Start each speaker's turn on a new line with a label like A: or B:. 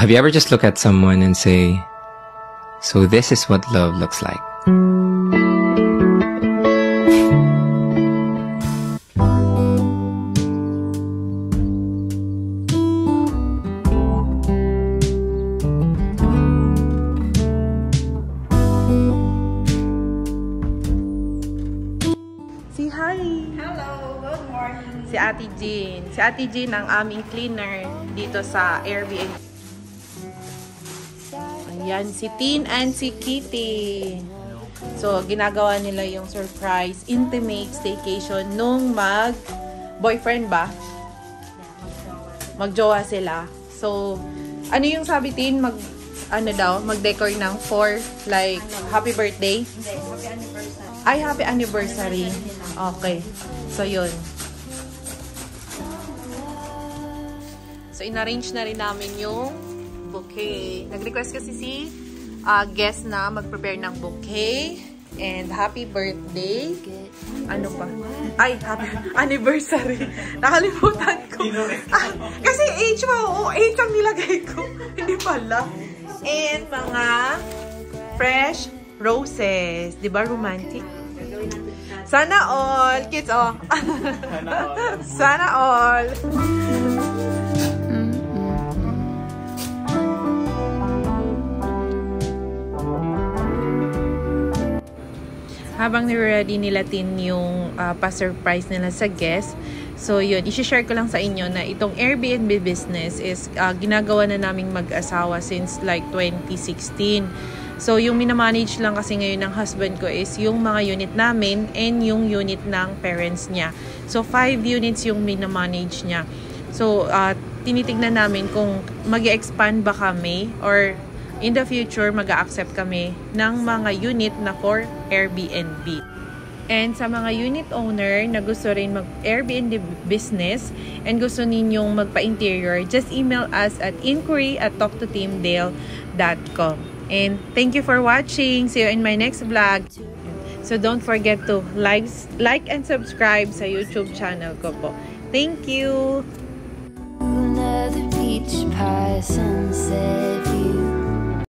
A: Have you ever just look at someone and say, so this is what love looks like?
B: Si hi!
C: Hello, good morning.
B: Si Ate Jean. Si Ate Jean ang aming cleaner dito sa Airbnb. Ayan, si Tin and si Kitty. So, ginagawa nila yung surprise intimate staycation nung mag-boyfriend ba? Mag-jowa sila. So, ano yung sabi Tin? Mag-decor ng for like happy birthday?
C: Hindi, happy anniversary.
B: Ay, happy anniversary. Okay. So, yun. So, inarrange na rin namin yung bouquet. Nag-request kasi si guest na mag-prepare ng bouquet. And happy birthday. Ano pa? Ay, happy anniversary. Nakalimutan ko. Kasi H pa. Oo, H ang nilagay ko. Hindi pala. And mga fresh roses. Diba romantic? Sana all. Kids, oh. Sana all. Habang ni-ready nila Tin yung pa-surprise nila sa guest. So yun, i-share ko lang sa inyo na itong Airbnb business is ginagawa na naming mag-asawa since like 2016. So yung minamanage lang kasi ngayon ng husband ko is yung mga unit namin and yung unit ng parents niya. So 5 units yung minamanage niya. So tinitignan namin kung mag-expand ba kami or in the future mag-a-accept kami ng mga unit na for Airbnb. And sa mga unit owner na gusto rin mag-Airbnb business and gusto ninyong magpa-interior, just email us at inquiry@talktoteamdale.com. And thank you for watching. See you in my next vlog. So don't forget to like and subscribe sa YouTube channel ko po. Thank you!
D: Another beach pie sunset view.